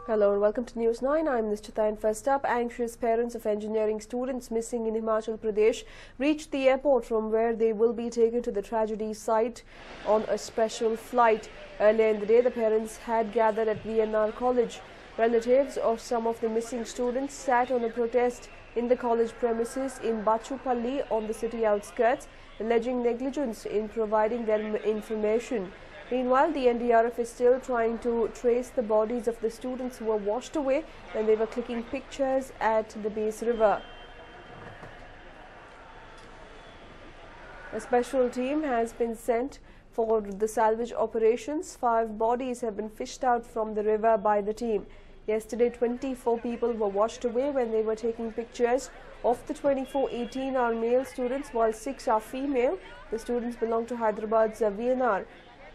Hello and welcome to News 9. I'm Nishchita, and first up, anxious parents of engineering students missing in Himachal Pradesh reached the airport from where they will be taken to the tragedy site on a special flight. Earlier in the day, the parents had gathered at VNR College. Relatives of some of the missing students sat on a protest in the college premises in Bachupalli on the city outskirts, alleging negligence in providing them information. Meanwhile, the NDRF is still trying to trace the bodies of the students who were washed away when they were clicking pictures at the Base River. A special team has been sent for the salvage operations. 5 bodies have been fished out from the river by the team. Yesterday, 24 people were washed away when they were taking pictures. Of the 24, 18 are male students while 6 are female. The students belong to Hyderabad's VNR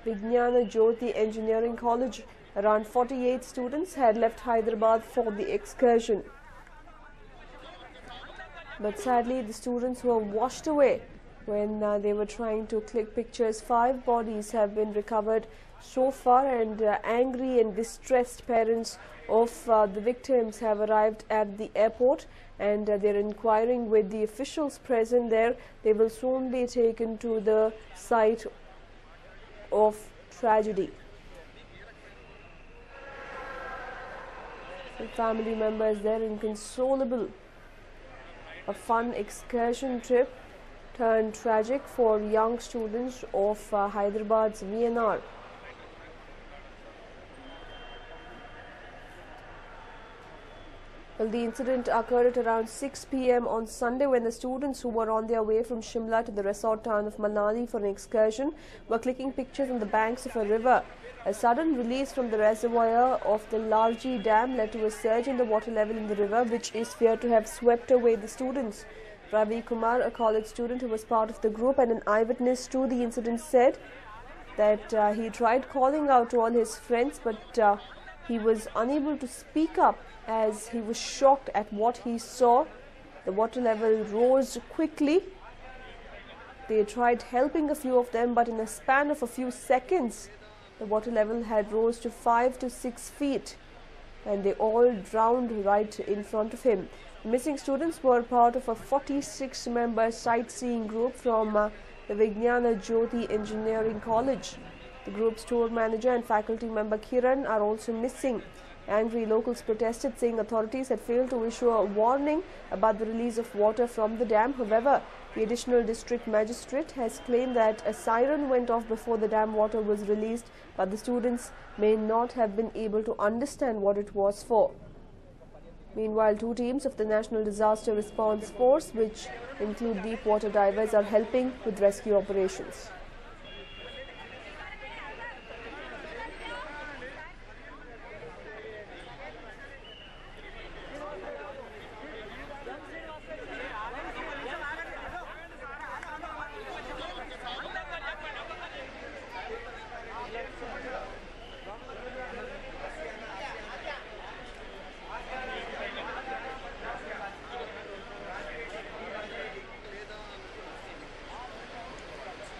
Vijnana Jyoti Engineering College. Around 48 students had left Hyderabad for the excursion. But sadly, the students were washed away when they were trying to click pictures. 5 bodies have been recovered so far, and angry and distressed parents of the victims have arrived at the airport, and they're inquiring with the officials present there. They will soon be taken to the site of tragedy. The family members there inconsolable. A fun excursion trip turned tragic for young students of Hyderabad's VNR. Well, the incident occurred at around 6 p.m. on Sunday when the students who were on their way from Shimla to the resort town of Manali for an excursion were clicking pictures on the banks of a river. A sudden release from the reservoir of the Larji Dam led to a surge in the water level in the river, which is feared to have swept away the students. Ravi Kumar, a college student who was part of the group and an eyewitness to the incident, said that he tried calling out to all his friends, but he was unable to speak up as he was shocked at what he saw. The water level rose quickly. They tried helping a few of them, but in a span of a few seconds, the water level had rose to 5 to 6 feet, and they all drowned right in front of him. The missing students were part of a 46-member sightseeing group from the Vijnana Jyoti Engineering College. The group's tour manager and faculty member Kiran are also missing. Angry locals protested, saying authorities had failed to issue a warning about the release of water from the dam. However, the additional district magistrate has claimed that a siren went off before the dam water was released, but the students may not have been able to understand what it was for. Meanwhile, 2 teams of the National Disaster Response Force, which include deep water divers, are helping with rescue operations.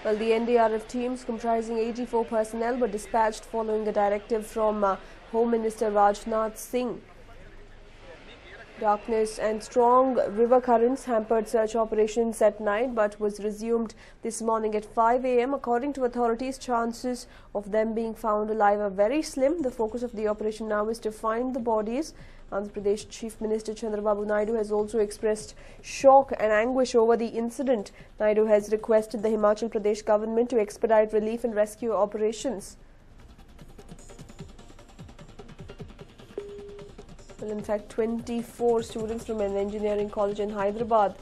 Well, the NDRF teams comprising 84 personnel were dispatched following a directive from Home Minister Rajnath Singh. Darkness and strong river currents hampered search operations at night, but was resumed this morning at 5 a.m. According to authorities, chances of them being found alive are very slim. The focus of the operation now is to find the bodies. Andhra Pradesh Chief Minister Chandrababu Naidu has also expressed shock and anguish over the incident. Naidu has requested the Himachal Pradesh government to expedite relief and rescue operations. Well, in fact, 24 students from an engineering college in Hyderabad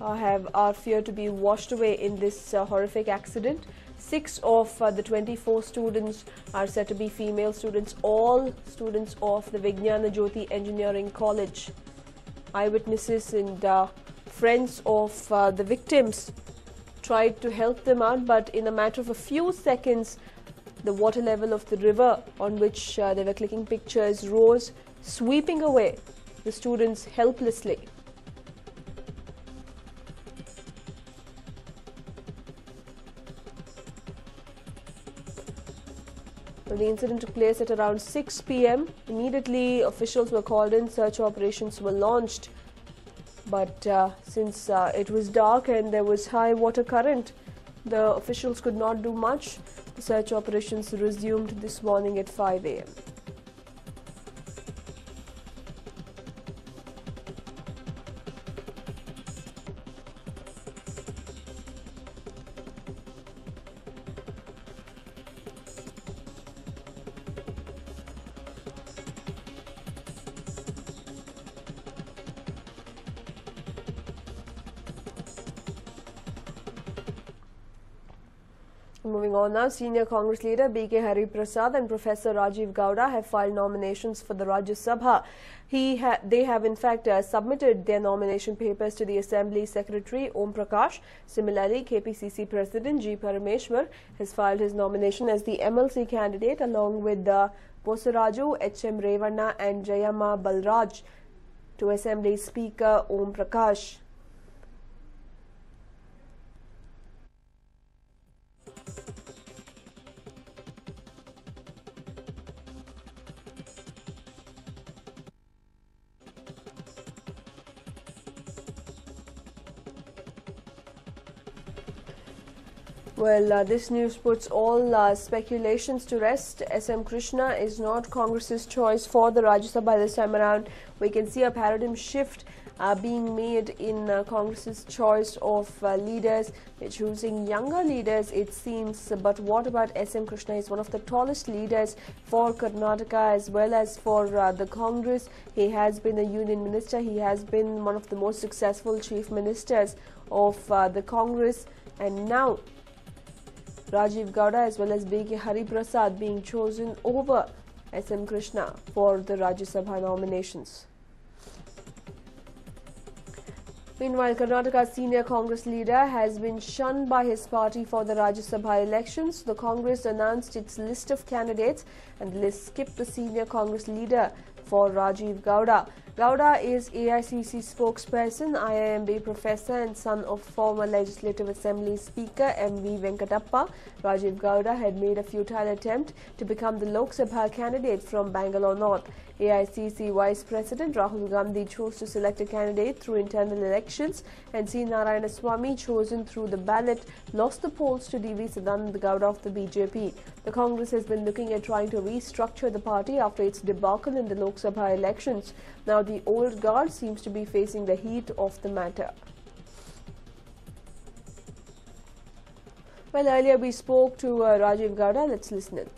are feared to be washed away in this horrific accident. 6 of the 24 students are said to be female students, all students of the Vijnana Jyoti Engineering College. Eyewitnesses and friends of the victims tried to help them out, but in a matter of a few seconds, the water level of the river on which they were clicking pictures rose, sweeping away the students helplessly. Well, the incident took place at around 6 p.m. Immediately, officials were called in, search operations were launched. But since it was dark and there was high water current, the officials could not do much. The search operations resumed this morning at 5 a.m. Moving on now, senior Congress leader B.K. Hari Prasad and Professor Rajiv Gowda have filed nominations for the Rajya Sabha. They have in fact submitted their nomination papers to the Assembly Secretary Om Prakash. Similarly, KPCC President G. Parameshwar has filed his nomination as the MLC candidate along with Bosaraju, H.M. Revanna and Jayama Balraj to Assembly Speaker Om Prakash. Well, this news puts all speculations to rest. S.M. Krishna is not Congress's choice for the Rajya Sabha this time around. We can see a paradigm shift being made in Congress's choice of leaders. They're choosing younger leaders, it seems. But what about S.M. Krishna? He's one of the tallest leaders for Karnataka as well as for the Congress. He has been a union minister. He has been one of the most successful chief ministers of the Congress. And now Rajiv Gowda as well as B.K. Hari Prasad being chosen over S.M. Krishna for the Rajya Sabha nominations. Meanwhile, Karnataka's senior Congress leader has been shunned by his party for the Rajya Sabha elections. The Congress announced its list of candidates and the list skipped the senior Congress leader for Rajiv Gowda. Gowda is AICC spokesperson, IIMB professor and son of former Legislative Assembly Speaker M.V. Venkatappa. Rajiv Gowda had made a futile attempt to become the Lok Sabha candidate from Bangalore North. AICC Vice President Rahul Gandhi chose to select a candidate through internal elections and C. Narayanaswamy, chosen through the ballot, lost the polls to D.V. Sadanand Gowda of the BJP. The Congress has been looking at trying to restructure the party after its debacle in the Lok Sabha elections. Now the old guard seems to be facing the heat of the matter. Well, earlier we spoke to Rajiv Gowda. Let's listen in.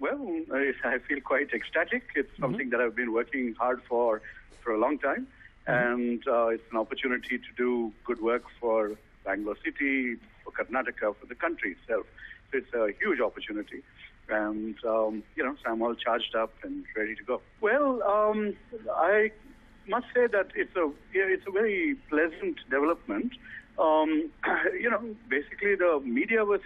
Well, I feel quite ecstatic. It's something that I've been working hard for a long time. And it's an opportunity to do good work for Bangalore City, for Karnataka, for the country itself. So it's a huge opportunity. And, so I'm all charged up and ready to go. Well, I must say that it's a very pleasant development. Basically the media was,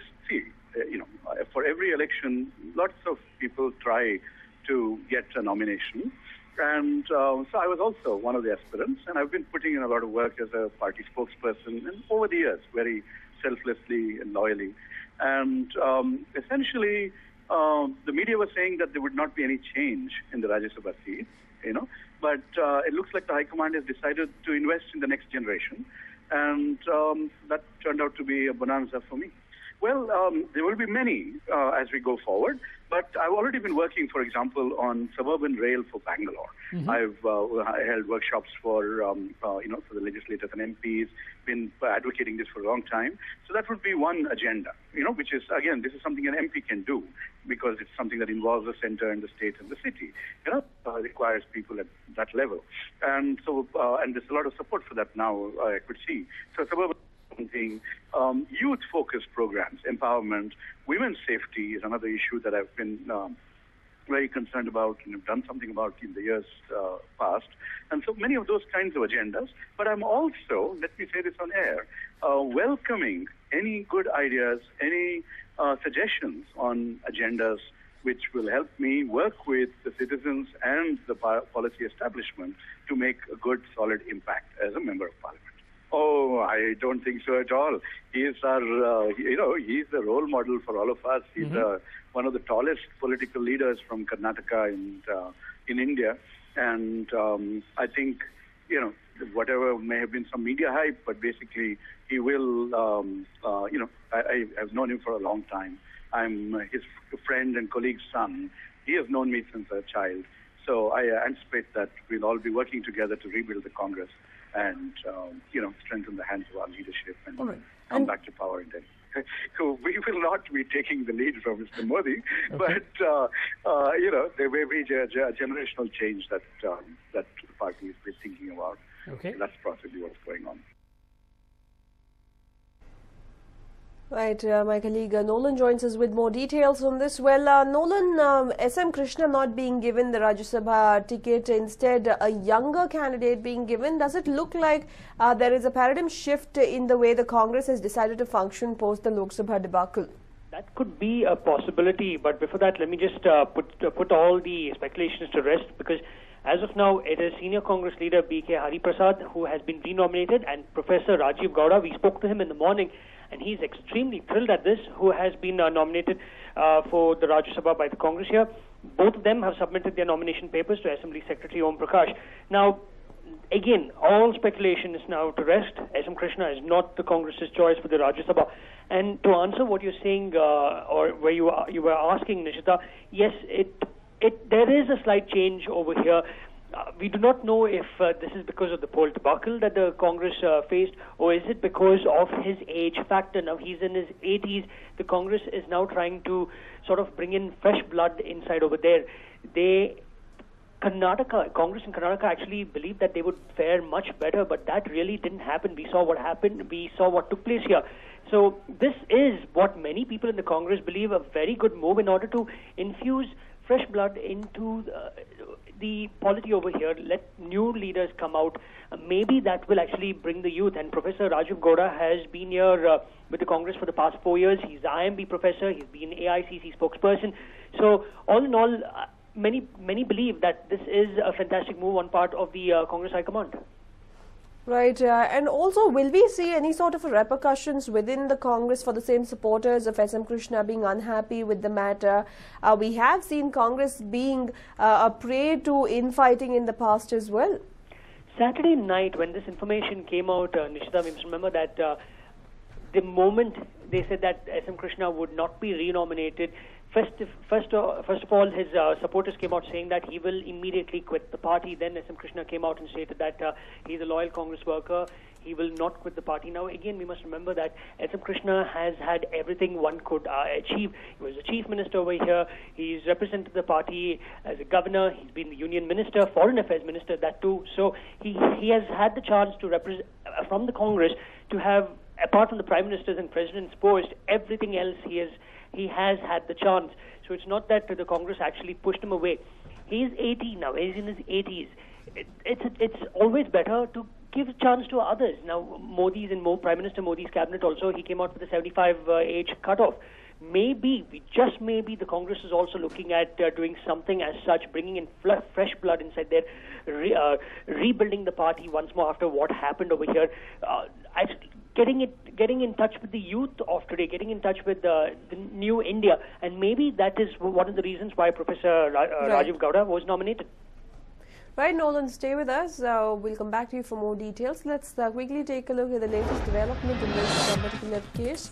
for every election, lots of people try to get a nomination. And so I was also one of the aspirants, and I've been putting in a lot of work as a party spokesperson and over the years, very selflessly and loyally. And essentially, the media was saying that there would not be any change in the Rajya Sabha seat, but it looks like the High Command has decided to invest in the next generation. And that turned out to be a bonanza for me. Well, there will be many as we go forward, but I've already been working, for example, on suburban rail for Bangalore. I've held workshops for the legislators and MPs, been advocating this for a long time. So that would be one agenda, which is, again, this is something an MP can do because it's something that involves the center and the state and the city. Requires people at that level. And so, and there's a lot of support for that now, I could see. So suburban thing, youth-focused programs, empowerment, women's safety is another issue that I've been very concerned about and have done something about in the years past. And so many of those kinds of agendas. But I'm also, let me say this on air, welcoming any good ideas, any suggestions on agendas which will help me work with the citizens and the policy establishment to make a good, solid impact as a member of parliament. Oh, I don't think so at all. He is our, he's a role model for all of us. He's one of the tallest political leaders from Karnataka in India. And I think, whatever may have been some media hype, but basically he will, I've known him for a long time. I'm his friend and colleague's son. He has known me since a child. So I anticipate that we'll all be working together to rebuild the Congress and, strengthen the hands of our leadership and come back to power in Delhi. So we will not be taking the lead from Mr. Modi, but, there may be a generational change that the party is thinking about. Okay. That's possibly what's going on. Right, my colleague Nolan joins us with more details on this. Well, Nolan, S.M. Krishna not being given the Rajya Sabha ticket, instead a younger candidate being given. Does it look like there is a paradigm shift in the way the Congress has decided to function post the Lok Sabha debacle? That could be a possibility, but before that, let me just put all the speculations to rest, because as of now, it is senior Congress leader B.K. Hariprasad who has been renominated, and Professor Rajiv Gowda, we spoke to him in the morning, and he's extremely thrilled at this, who has been nominated for the Rajya Sabha by the Congress here. Both of them have submitted their nomination papers to Assembly Secretary Om Prakash. Now, again, all speculation is now to rest. S.M. Krishna is not the Congress's choice for the Rajya Sabha. And to answer what you're saying, or where you were asking, Nishita, yes, there is a slight change over here. We do not know if this is because of the poll debacle that the Congress faced, or is it because of his age factor. Now, he's in his 80s. The Congress is now trying to sort of bring in fresh blood inside over there. Congress in Karnataka actually believed that they would fare much better, but that really didn't happen. We saw what happened. We saw what took place here. So this is what many people in the Congress believe a very good move in order to infuse fresh blood into the polity over here. Let new leaders come out. Maybe that will actually bring the youth. And Professor Rajiv Gowda has been here with the Congress for the past 4 years. He's the IMB professor. He's been AICC spokesperson. So all in all, many believe that this is a fantastic move on part of the Congress High Command. Right, and also, will we see any sort of repercussions within the Congress for the same supporters of S.M. Krishna being unhappy with the matter? We have seen Congress being a prey to infighting in the past as well. Saturday night, when this information came out, Nishita, we must remember that the moment they said that S.M. Krishna would not be renominated, First of all, his supporters came out saying that he will immediately quit the party. Then S.M. Krishna came out and stated that he's a loyal Congress worker. He will not quit the party. Now, again, we must remember that S.M. Krishna has had everything one could achieve. He was a chief minister over here. He's represented the party as a governor. He's been the union minister, foreign affairs minister, that too. So he has had the chance to represent from the Congress to have, apart from the prime minister's and president's post, everything else he has had the chance. So it's not that the Congress actually pushed him away. He's 80 now. He's in his 80s. It's always better to give a chance to others. Now, Prime Minister Modi's cabinet also, he came out with a 75 age cutoff. Maybe, just maybe, the Congress is also looking at doing something as such, bringing in fresh blood inside there, rebuilding the party once more after what happened over here. Getting in touch with the youth of today, getting in touch with the new India, and maybe that is one of the reasons why Professor Rajiv Gowda was nominated. Right, Nolan, stay with us. We'll come back to you for more details. Let's quickly take a look at the latest development in this particular case.